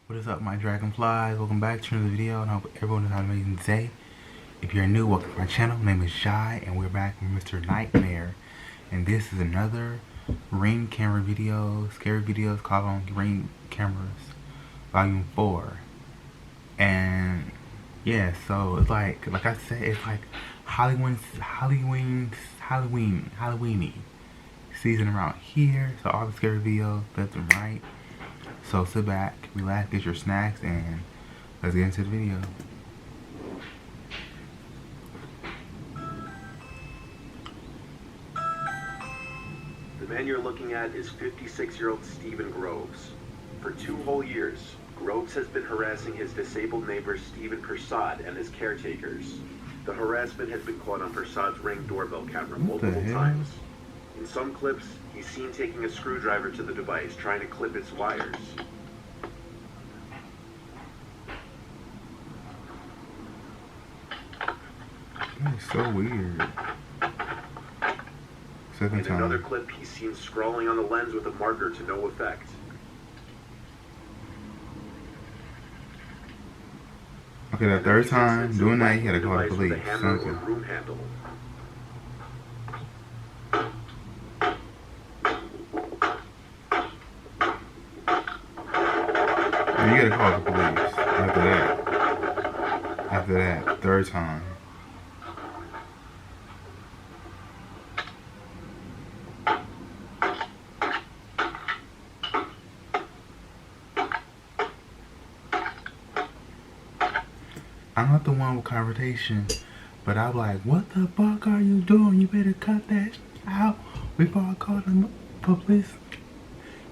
What is up, my dragonflies? Welcome back to another video, and I hope everyone is having an amazing day. If you're new, welcome to my channel. My name is Shy, and we're back with Mr. Nightmare. And this is another Ring camera video, scary videos called on Ring Cameras, Volume 4. And yeah, so it's like I said, it's like Halloweeny season around here. So all the scary videos left and right. So sit back, relax, get your snacks, and let's get into the video. The man you're looking at is 56-year-old Stephen Groves. For 2 whole years, Groves has been harassing his disabled neighbor Stephen Persad and his caretakers. The harassment has been caught on Persad's Ring doorbell camera multiple times. In some clips, he's seen taking a screwdriver to the device, trying to clip its wires. That is so weird. Second time. In another clip, he's seen scrawling on the lens with a marker to no effect. Okay, the third time doing that, he had to call the police. Something. Room handle. And you gotta call the police after that. After that, third time. I'm not the one with confrontation, but I'm like, what the fuck are you doing? You better cut that out before I call the police.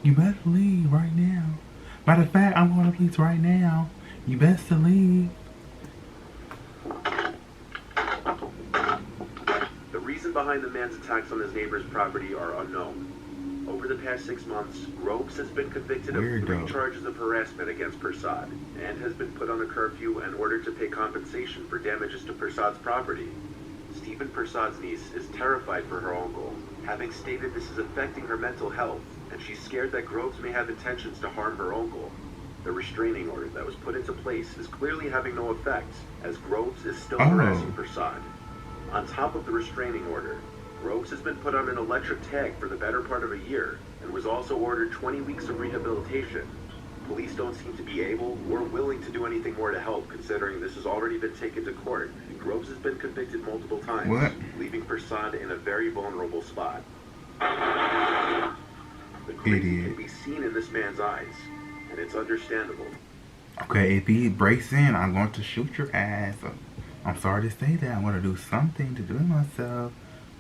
You better leave right now. Matter of fact, I'm calling the police right now. You best to leave. The reason behind the man's attacks on his neighbor's property are unknown. Over the past 6 months, Groves has been convicted of 3 charges of harassment against Persad and has been put on a curfew and ordered to pay compensation for damages to Persad's property. Stephen Persad's niece is terrified for her uncle, having stated this is affecting her mental health, and she's scared that Groves may have intentions to harm her uncle. The restraining order that was put into place is clearly having no effect, as Groves is still harassing Persad. On top of the restraining order, Groves has been put on an electric tag for the better part of a year and was also ordered 20 weeks of rehabilitation. Police don't seem to be able or willing to do anything more to help, considering this has already been taken to court and Groves has been convicted multiple times, leaving Persad in a very vulnerable spot. The crazy can be seen in this man's eyes, and it's understandable. Okay, if he breaks in, I'm going to shoot your ass. I'm sorry to say that. I'm going to do something to do it myself.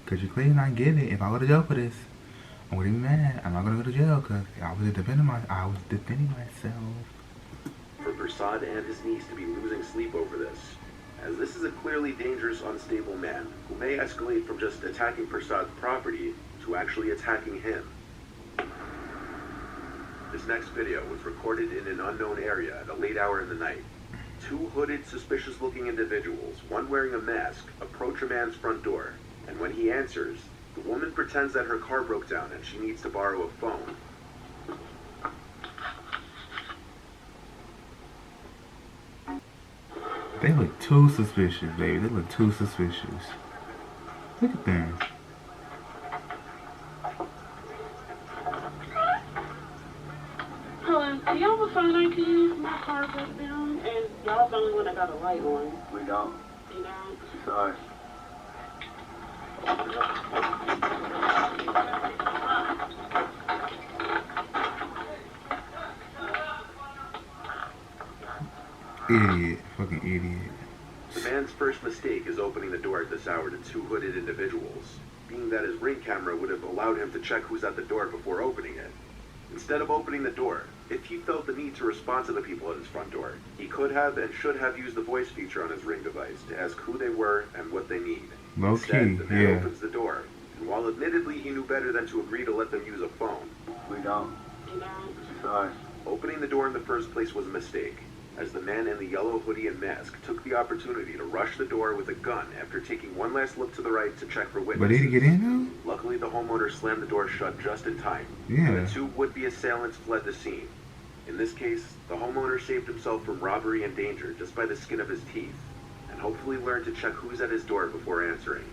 Because you clearly not get it. If I go to jail for this, I'm going to be mad. I'm not going to go to jail because I was defending myself. For Persad and his niece to be losing sleep over this, as this is a clearly dangerous, unstable man who may escalate from just attacking Persad's property to actually attacking him. This next video was recorded in an unknown area at a late hour in the night. 2 hooded, suspicious-looking individuals, one wearing a mask, approach a man's front door. And when he answers, the woman pretends that her car broke down and she needs to borrow a phone. They look too suspicious, baby. They look too suspicious. Look at them. Hello, do y'all have a phone I can use? My car broke down and y'all's the only one that got a light on. We don't. You don't? Sorry. Idiot. Fucking idiot. The man's first mistake is opening the door at this hour to 2 hooded individuals, being that his Ring camera would have allowed him to check who's at the door before opening it. Instead of opening the door, if he felt the need to respond to the people at his front door, he could have and should have used the voice feature on his Ring device to ask who they were and what they need. Instead, the man opens the door, and while admittedly he knew better than to agree to let them use a phone, We don't. You don't? Sorry. opening the door in the first place was a mistake, as the man in the yellow hoodie and mask took the opportunity to rush the door with a gun after taking one last look to the right to check for witnesses. But did he get in though? Luckily, the homeowner slammed the door shut just in time. Yeah. The 2 would-be assailants fled the scene. In this case, the homeowner saved himself from robbery and danger just by the skin of his teeth, and hopefully learned to check who's at his door before answering.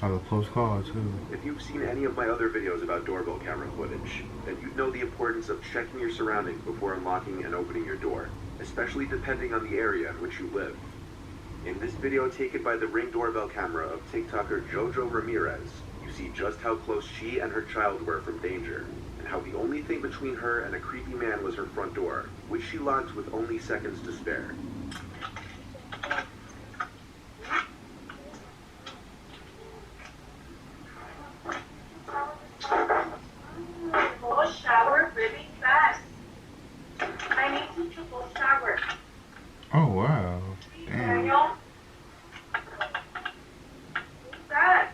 That was a close call, too. If you've seen any of my other videos about doorbell camera footage, then you'd know the importance of checking your surroundings before unlocking and opening your door, especially depending on the area in which you live. In this video taken by the Ring doorbell camera of TikToker Jojo Ramirez, you see just how close she and her child were from danger, and how the only thing between her and a creepy man was her front door, which she locked with only seconds to spare. Go shower really fast. I need you to go shower. Oh, wow. Damn. Daniel? Who's that?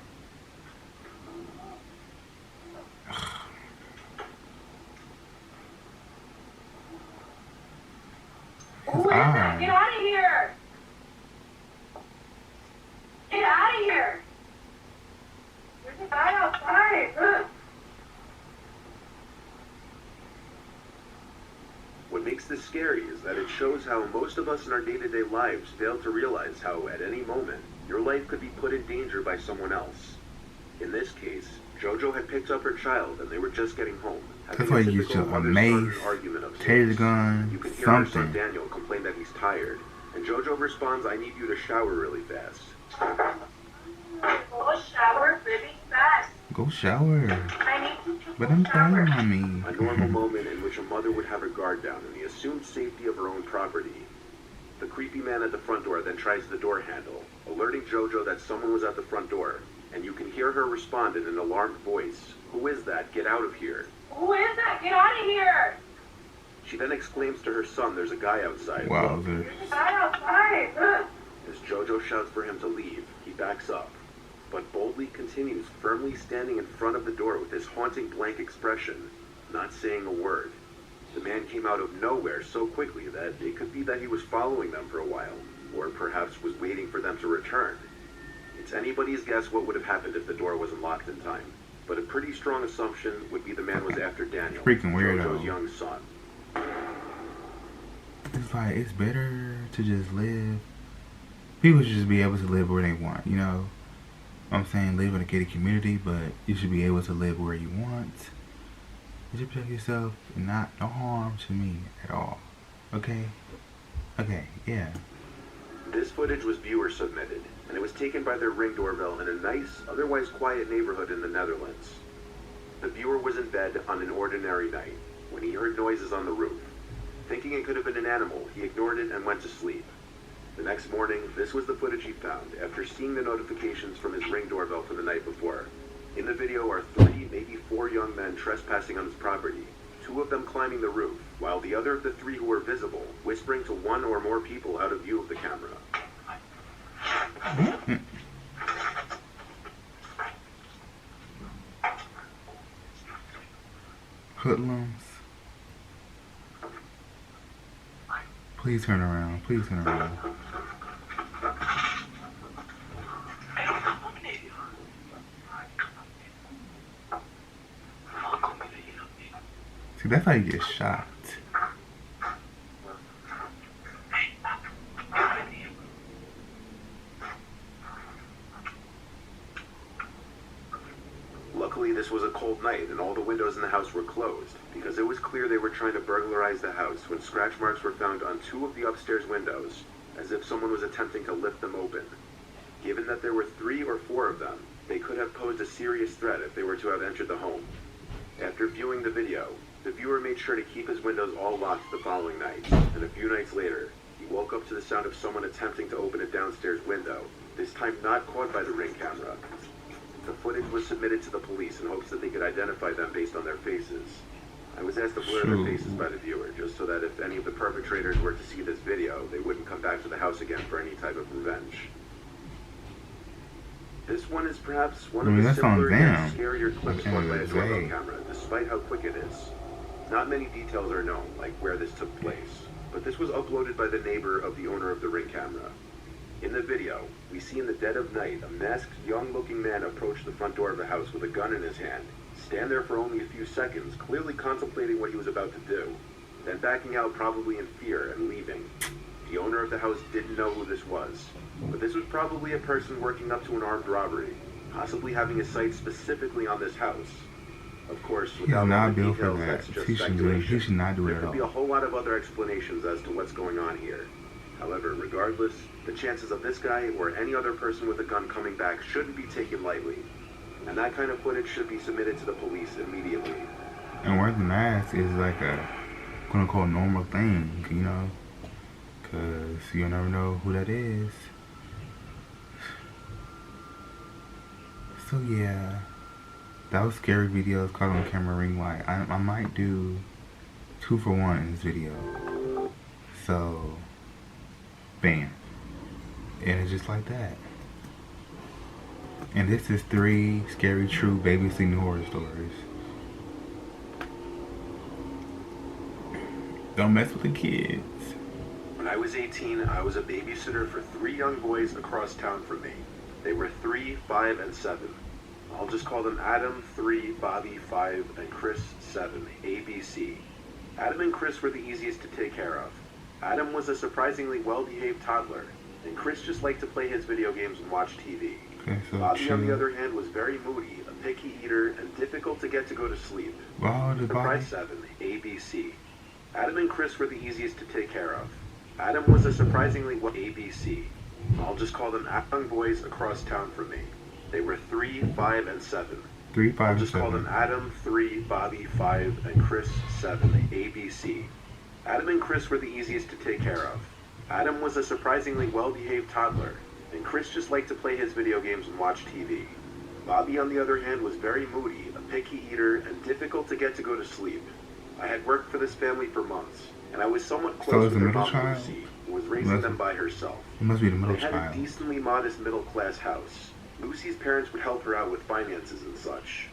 Who is that? Get out of here! Get out of here! There's a guy outside. Ugh. What makes this scary is that it shows how most of us in our day-to-day lives fail to realize how at any moment your life could be put in danger by someone else. In this case, Jojo had picked up her child and they were just getting home. That's why you get you a mace, taser gun, You can hear her son something. Daniel complain that he's tired, and Jojo responds, "I need you to shower really fast." Go shower really fast. Go shower. I need you to But go I'm shower. tired, mommy. A normal moment in which a mother would have her guard down in the assumed safety of her own property. The creepy man at the front door then tries the door handle, alerting Jojo that someone was at the front door, and you can hear her respond in an alarmed voice, "Who is that? Get out of here." Who is that? Get out of here! She then exclaims to her son, "There's a guy outside." Wow, Look." dude. There's a guy outside. Ugh. As Jojo shouts for him to leave, he backs up, but boldly continues, firmly standing in front of the door with his haunting blank expression, not saying a word. The man came out of nowhere so quickly that it could be that he was following them for a while, or perhaps was waiting for them to return. It's anybody's guess what would have happened if the door wasn't locked in time, but a pretty strong assumption would be the man was after Daniel, Freaking weirdo. Jojo's young son. It's like, it's better to just live. People should just be able to live where they want, you know? I'm saying live in a gated community, but you should be able to live where you want. You should protect yourself and no harm to me at all. Okay? Okay, yeah. This footage was viewer submitted, and it was taken by their Ring doorbell in a nice, otherwise quiet neighborhood in the Netherlands. The viewer was in bed on an ordinary night when he heard noises on the roof. Thinking it could have been an animal, he ignored it and went to sleep. The next morning, this was the footage he found after seeing the notifications from his Ring doorbell from the night before. In the video are 3, maybe 4 young men trespassing on his property, 2 of them climbing the roof, while the other of the 3 who were visible, whispering to 1 or more people out of view of the camera. Hoodlums. Please turn around. Please turn around. See, that's how you get shot. Luckily, this was a cold night and all the windows in the house were closed, because it was clear they were trying to burglarize the house when scratch marks were found on 2 of the upstairs windows, as if someone was attempting to lift them open. Given that there were 3 or 4 of them, they could have posed a serious threat if they were to have entered the home. After viewing the video, the viewer made sure to keep his windows all locked the following night, and a few nights later, he woke up to the sound of someone attempting to open a downstairs window, this time not caught by the Ring camera. The footage was submitted to the police in hopes that they could identify them based on their faces. I was asked to blur their faces by the viewer, just so that if any of the perpetrators were to see this video, they wouldn't come back to the house again for any type of revenge. This one is perhaps one of the simpler and scarier clips caught by a doorbell camera, despite how quick it is. Not many details are known, like where this took place, but this was uploaded by the neighbor of the owner of the Ring camera. In the video, we see in the dead of night a masked, young-looking man approach the front door of the house with a gun in his hand, stand there for only a few seconds, clearly contemplating what he was about to do. then backing out probably in fear and leaving. The owner of the house didn't know who this was, but this was probably a person working up to an armed robbery, possibly having his sights specifically on this house. Of course, without all the details, that's just speculation. He should not do it There at could all. be a whole lot of other explanations as to what's going on here. However, regardless, the chances of this guy or any other person with a gun coming back shouldn't be taken lightly. And that kind of footage should be submitted to the police immediately. And wearing the mask is like a quote-unquote normal thing, you know? Because you never know who that is. So yeah, that was scary videos caught on camera ring light. I might do 2 for 1 in this video. So, bam. And it's just like that. And this is 3 scary true babysitting horror stories. Don't mess with the kids. When I was 18, I was a babysitter for 3 young boys across town from me. They were 3, 5, and 7. I'll just call them Adam, 3, Bobby, 5, and Chris, 7, ABC. Adam and Chris were the easiest to take care of. Adam was a surprisingly well-behaved toddler, and Chris just liked to play his video games and watch TV. Okay, so Bobby, on the other hand, was very moody, a picky eater, and difficult to get to go to sleep. Wow, the Bobby. Surprise 7, ABC. Adam and Chris were the easiest to take care of. Adam was a surprisingly well ABC. I'll just call them young boys across town from me. They were 3, 5, and 7. 3, 5, I'll and just 7. call them Adam, 3, Bobby, 5, and Chris, 7, ABC. Adam and Chris were the easiest to take care of. Adam was a surprisingly well-behaved toddler, and Chris just liked to play his video games and watch TV. Bobby, on the other hand, was very moody, a picky eater, and difficult to get to go to sleep. I had worked for this family for months, and I was somewhat close with their mom, Lucy, who was raising them by herself. It must be the middle They had child. a decently modest middle-class house. Lucy's parents would help her out with finances and such.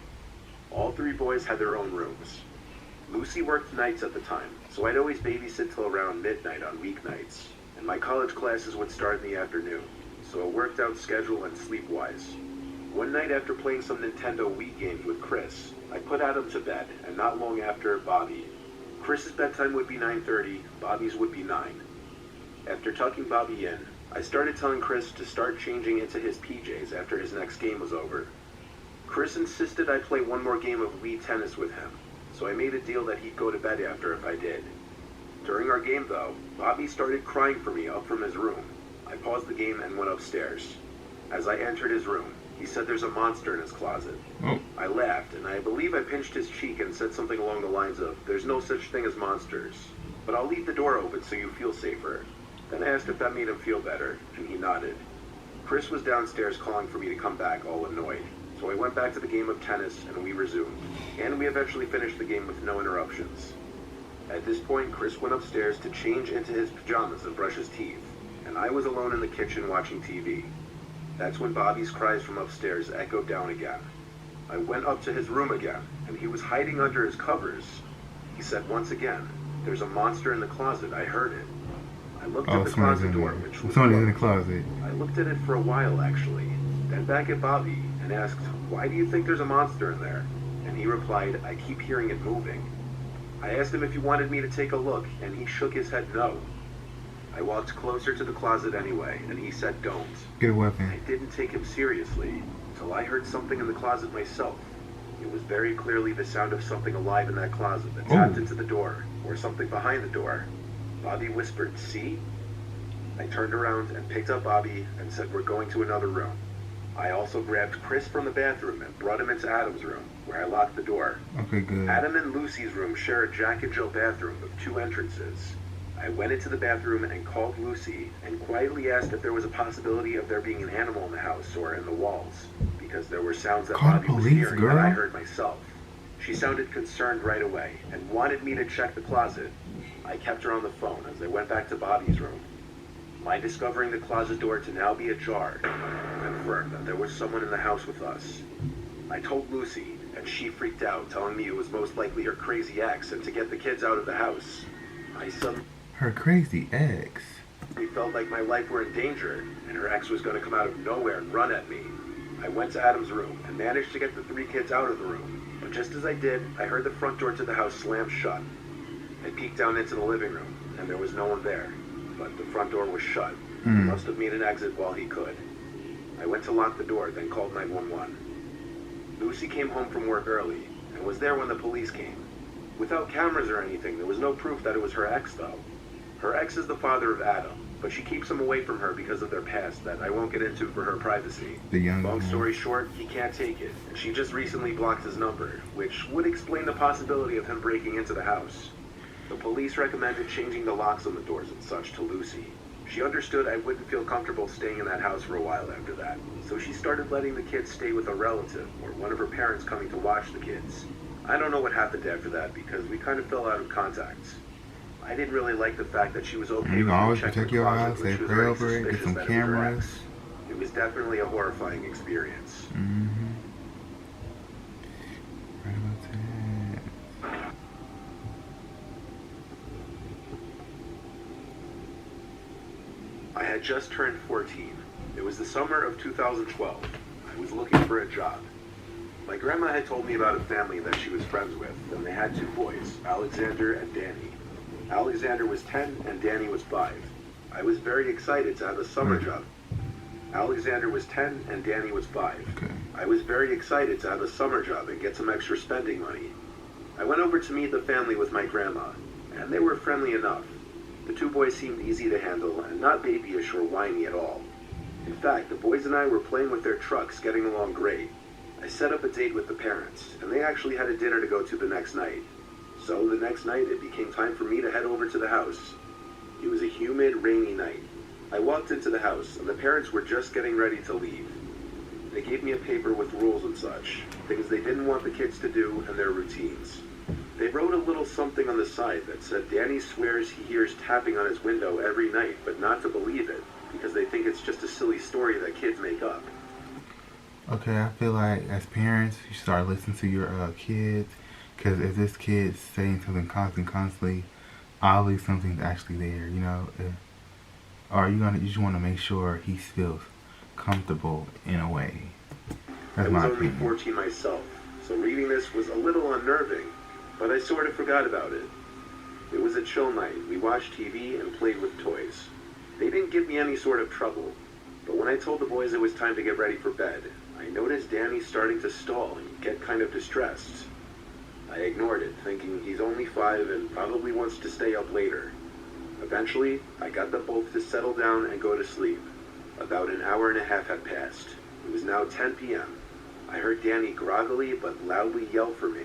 All 3 boys had their own rooms. Lucy worked nights at the time, so I'd always babysit till around midnight on weeknights, and my college classes would start in the afternoon, so a worked out schedule and sleep-wise. One night after playing some Nintendo Wii games with Chris, I put Adam to bed, and not long after, Bobby. Chris's bedtime would be 9:30, Bobby's would be 9. After tucking Bobby in, I started telling Chris to start changing into his PJs after his next game was over. Chris insisted I play one more game of Wii tennis with him, so I made a deal that he'd go to bed after if I did. During our game though, Bobby started crying for me up from his room. I paused the game and went upstairs. As I entered his room, he said there's a monster in his closet. Oh. I laughed, and I believe I pinched his cheek and said something along the lines of, "There's no such thing as monsters, but I'll leave the door open so you feel safer." Then I asked if that made him feel better, and he nodded. Chris was downstairs calling for me to come back, all annoyed, so I went back to the game of tennis and we resumed, and we eventually finished the game with no interruptions. At this point, Chris went upstairs to change into his pajamas and brush his teeth, and I was alone in the kitchen watching TV. That's when Bobby's cries from upstairs echoed down again. I went up to his room again, and he was hiding under his covers. He said once again, "There's a monster in the closet, I heard it." I looked at the closet door, which was somebody's in the closed. closet. I looked at it for a while, actually, then back at Bobby, and asked, "Why do you think there's a monster in there?" And he replied, "I keep hearing it moving." I asked him if he wanted me to take a look, and he shook his head no. I walked closer to the closet anyway, and he said don't. Get a weapon. I didn't take him seriously, till I heard something in the closet myself. It was very clearly the sound of something alive in that closet that tapped into the door, or something behind the door. Bobby whispered, "See?" I turned around and picked up Bobby and said, "We're going to another room." I also grabbed Chris from the bathroom and brought him into Adam's room, where I locked the door. Okay, good. Adam and Lucy's room share a Jack and Jill bathroom with 2 entrances. I went into the bathroom and called Lucy and quietly asked if there was a possibility of there being an animal in the house or in the walls, because there were sounds that Call the Bobby was police, hearing girl. that I heard myself. She sounded concerned right away and wanted me to check the closet. I kept her on the phone as I went back to Bobby's room. My discovering the closet door to now be ajar confirmed that there was someone in the house with us. I told Lucy, and she freaked out, telling me it was most likely her crazy ex and to get the kids out of the house. I suddenly Her crazy ex. felt like my life were in danger, and her ex was going to come out of nowhere and run at me. I went to Adam's room and managed to get the 3 kids out of the room, but just as I did, I heard the front door to the house slam shut. I peeked down into the living room, and there was no one there, but the front door was shut. He Mm. must have made an exit while he could. I went to lock the door, then called 911. Lucy came home from work early, and was there when the police came. Without cameras or anything, there was no proof that it was her ex, though. Her ex is the father of Adam, but she keeps him away from her because of their past that I won't get into for her privacy. The young Long man. story short, he can't take it, and she just recently blocked his number, which would explain the possibility of him breaking into the house. The police recommended changing the locks on the doors and such to Lucy. She understood I wouldn't feel comfortable staying in that house for a while after that, so she started letting the kids stay with a relative or one of her parents coming to watch the kids. I don't know what happened after that because we kind of fell out of contact. I didn't really like the fact that she was okay You with can me always checking protect the your closet house, when say she was pray very over it, get suspicious some that it was her cameras. ex. It was definitely a horrifying experience. Mm-hmm. Right about that. I had just turned 14. It was the summer of 2012. I was looking for a job. My grandma had told me about a family that she was friends with, and they had two boys, Alexander and Danny. Alexander was 10 and Danny was 5. I was very excited to have a summer job. Alexander was 10 and Danny was 5. Okay. I was very excited to have a summer job and get some extra spending money. I went over to meet the family with my grandma, and they were friendly enough. The two boys seemed easy to handle and not babyish or whiny at all. In fact, the boys and I were playing with their trucks, getting along great. I set up a date with the parents, and they actually had a dinner to go to the next night. So the next night, it became time for me to head over to the house. It was a humid, rainy night. I walked into the house, and the parents were just getting ready to leave. They gave me a paper with rules and such, things they didn't want the kids to do and their routines. They wrote a little something on the side that said Danny swears he hears tapping on his window every night, but not to believe it, because they think it's just a silly story that kids make up. Okay, I feel like as parents, you should start listening to your kids, because if this kid's saying something constantly, obviously something's actually there, you know. Or you just want to make sure he feels comfortable in a way. That's I was my only opinion. 14 myself, so reading this was a little unnerving, but I sort of forgot about it. It was a chill night. We watched TV and played with toys. They didn't give me any sort of trouble, but when I told the boys it was time to get ready for bed, I noticed Danny starting to stall and get kind of distressed. I ignored it, thinking he's only 5 and probably wants to stay up later. Eventually, I got them both to settle down and go to sleep. About an hour and a half had passed. It was now 10 p.m. I heard Danny groggily but loudly yell for me.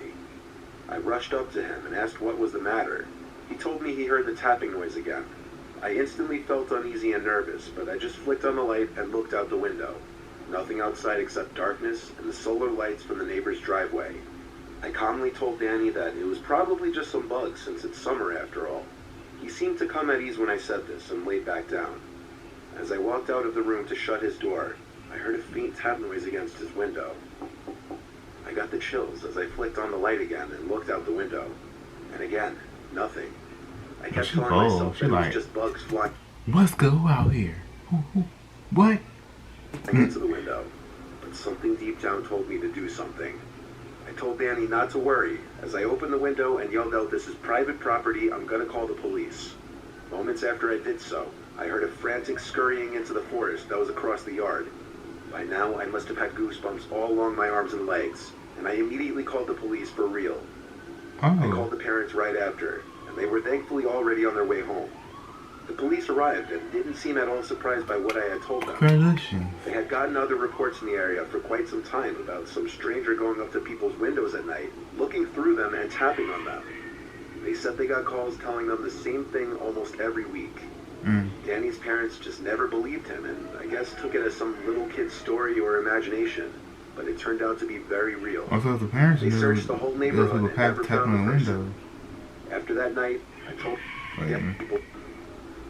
I rushed up to him and asked what was the matter. He told me he heard the tapping noise again. I instantly felt uneasy and nervous, but I just flicked on the light and looked out the window. Nothing outside except darkness and the solar lights from the neighbor's driveway. I calmly told Danny that it was probably just some bugs since it's summer after all. He seemed to come at ease when I said this and laid back down. As I walked out of the room to shut his door, I heard a faint tap noise against his window. I got the chills as I flicked on the light again and looked out the window. And again, nothing. I kept telling myself that it was just bugs flying. Let's go out here. What? Into the window, but something deep down told me to do something. I told Danny not to worry as I opened the window and yelled out, "This is private property, I'm gonna call the police." Moments after I did so, I heard a frantic scurrying into the forest that was across the yard. By now, I must have had goosebumps all along my arms and legs, and I immediately called the police for real. I called the parents right after, and they were thankfully already on their way home. The police arrived and didn't seem at all surprised by what I had told them. Congratulations. They had gotten other reports in the area for quite some time about some stranger going up to people's windows at night, looking through them and tapping on them. They said they got calls telling them the same thing almost every week. Danny's parents just never believed him and I guess took it as some little kid's story or imagination, but it turned out to be very real. Also, the parents They knew searched the whole neighborhood and never tapping found on the the person. window. After that night, I told people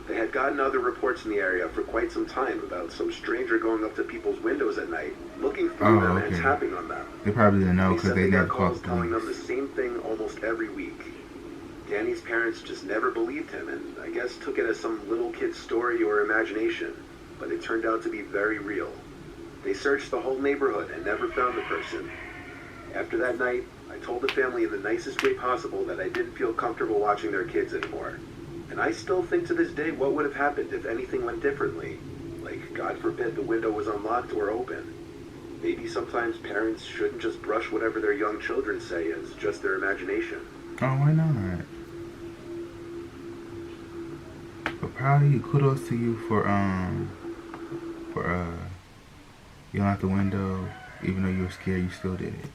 they had gotten other reports in the area for quite some time about some stranger going up to people's windows at night, looking through them and tapping on them. They probably didn't know because they said never got called calls the telling them the police. same thing almost every week. Danny's parents just never believed him and I guess took it as some little kid's story or imagination, but it turned out to be very real. They searched the whole neighborhood and never found the person. After that night, I told the family in the nicest way possible that I didn't feel comfortable watching their kids anymore. And I still think to this day what would have happened if anything went differently. Like, God forbid, the window was unlocked or open. Maybe sometimes parents shouldn't just brush whatever their young children say as just their imagination. Oh, why not? But proud of you. Kudos to you for yelling out the window. Even though you were scared, you still did it.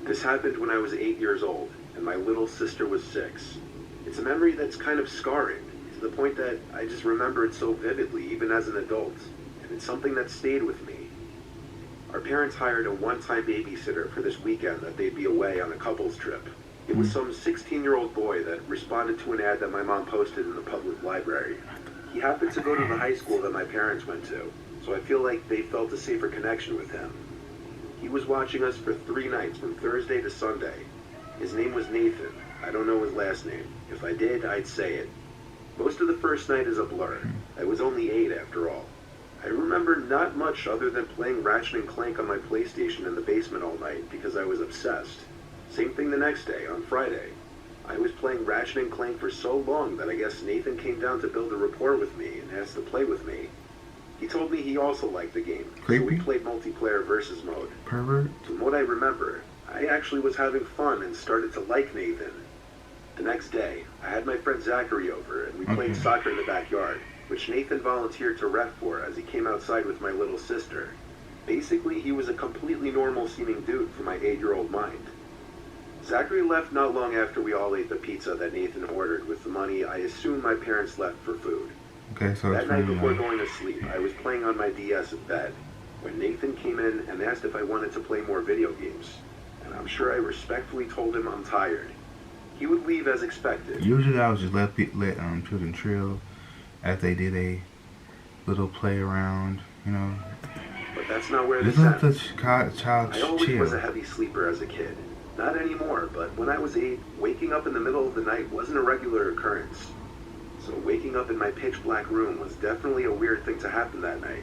This happened when I was 8 years old, and my little sister was 6. It's a memory that's kind of scarring, to the point that I just remember it so vividly, even as an adult, and it's something that stayed with me. Our parents hired a one-time babysitter for this weekend that they'd be away on a couples trip. It was some 16-year-old boy that responded to an ad that my mom posted in the public library. He happened to go to the high school that my parents went to, so I feel like they felt a safer connection with him. He was watching us for 3 nights, from Thursday to Sunday. His name was Nathan. I don't know his last name. If I did, I'd say it. Most of the first night is a blur. I was only 8 after all. I remember not much other than playing Ratchet and Clank on my PlayStation in the basement all night because I was obsessed. Same thing the next day, on Friday. I was playing Ratchet and Clank for so long that I guess Nathan came down to build a rapport with me and asked to play with me. He told me he also liked the game, so we played multiplayer versus mode. Pervert. From what I remember, I actually was having fun and started to like Nathan. The next day, I had my friend Zachary over and we played soccer in the backyard, which Nathan volunteered to ref for as he came outside with my little sister. Basically, he was a completely normal-seeming dude for my 8-year-old mind. Zachary left not long after we all ate the pizza that Nathan ordered with the money I assume my parents left for food. Okay, so that night before going to sleep, I was playing on my DS in bed when Nathan came in and asked if I wanted to play more video games. And I'm sure I respectfully told him I'm tired. He would leave as expected. Usually I would just let children trill as they did a little play around, you know. But that's not where this ends. I always was a heavy sleeper as a kid. Not anymore, but when I was 8, waking up in the middle of the night wasn't a regular occurrence. So waking up in my pitch black room was definitely a weird thing to happen that night.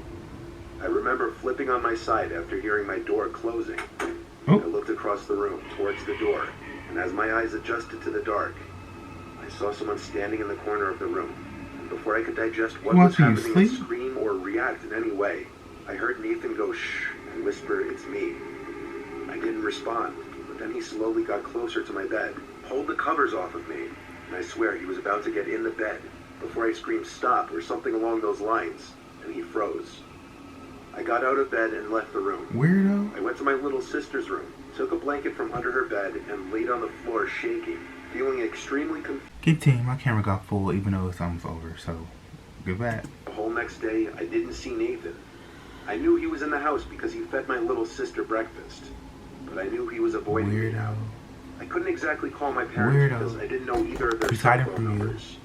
I remember flipping on my side after hearing my door closing. I looked across the room towards the door, and as my eyes adjusted to the dark, I saw someone standing in the corner of the room. And before I could digest what was happening and scream or react in any way, I heard Nathan go shh and whisper, "It's me." I didn't respond. Then he slowly got closer to my bed, pulled the covers off of me, and I swear he was about to get in the bed before I screamed stop or something along those lines, and he froze. I got out of bed and left the room. Weirdo. I went to my little sister's room, took a blanket from under her bed, and laid on the floor shaking, feeling extremely confused. Continue. My camera got full even though it's almost over, so goodbye. The whole next day, I didn't see Nathan. I knew he was in the house because he fed my little sister breakfast. But I knew he was avoiding me now. I couldn't exactly call my parents because I didn't know either of their cell phone numbers.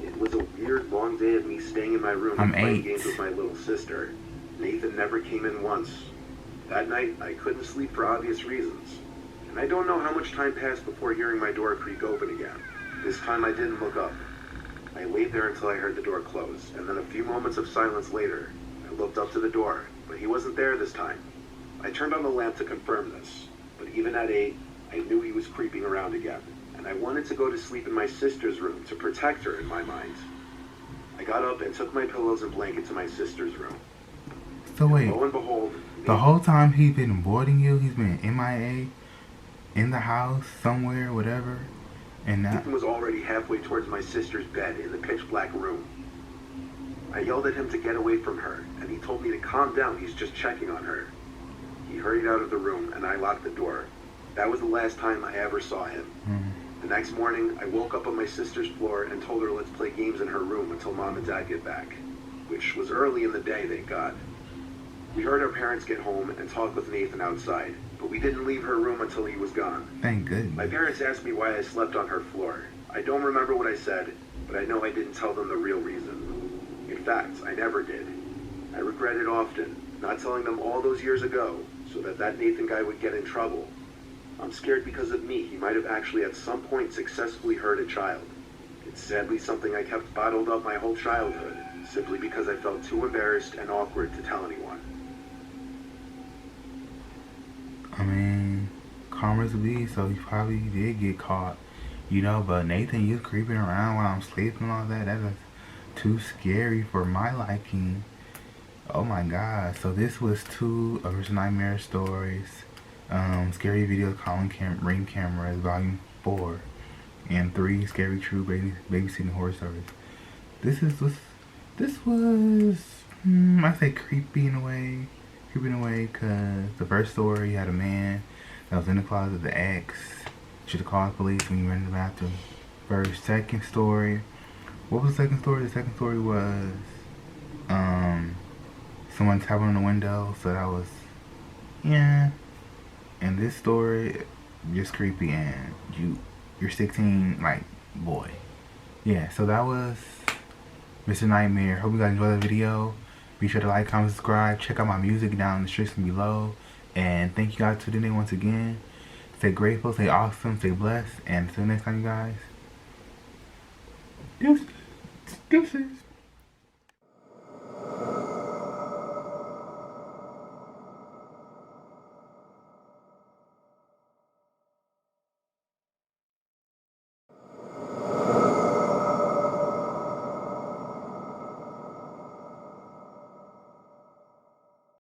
It was a weird long day of me staying in my room and playing games with my little sister. Nathan never came in once. That night, I couldn't sleep for obvious reasons. And I don't know how much time passed before hearing my door creak open again. This time I didn't look up. I laid there until I heard the door close, and then a few moments of silence later, I looked up to the door, but he wasn't there this time. I turned on the lamp to confirm this, but even at 8, I knew he was creeping around again, and I wanted to go to sleep in my sister's room to protect her in my mind. I got up and took my pillows and blanket to my sister's room. So wait, lo and behold, the whole time he's been avoiding you, he's been MIA, in the house, somewhere, whatever, and Nathan was already halfway towards my sister's bed in the pitch black room. I yelled at him to get away from her, and he told me to calm down, he's just checking on her. He hurried out of the room, and I locked the door. That was the last time I ever saw him. The next morning, I woke up on my sister's floor and told her let's play games in her room until Mom and Dad get back, which was early in the day, thank God. We heard our parents get home and talk with Nathan outside, but we didn't leave her room until he was gone. Thank goodness. My parents asked me why I slept on her floor. I don't remember what I said, but I know I didn't tell them the real reason. In fact, I never did. I regret it often, not telling them all those years ago, so that Nathan guy would get in trouble. I'm scared because of me. He might have actually at some point successfully hurt a child. It's sadly something I kept bottled up my whole childhood, simply because I felt too embarrassed and awkward to tell anyone. cameras would be, so he probably did get caught, you know. But Nathan, you creeping around while I'm sleeping and all that, that is too scary for my liking. Oh my god. So this was 2 original nightmare stories, scary video calling ring cameras, volume 4, and 3 scary true babysitting horror stories. This was I say creepy in a way, because the first story had a man that was in the closet, the ex should have called the police when he went in the bathroom. Second story, what was the second story? The second story was someone tapping on the window, so that was, yeah. And this story, just creepy, and you're 16, like, boy. Yeah, so that was Mr. Nightmare. Hope you guys enjoyed the video. Be sure to like, comment, subscribe. Check out my music down in the description below. And thank you guys for tuning in once again. Stay grateful, stay awesome, stay blessed. And until next time, you guys. Deuces.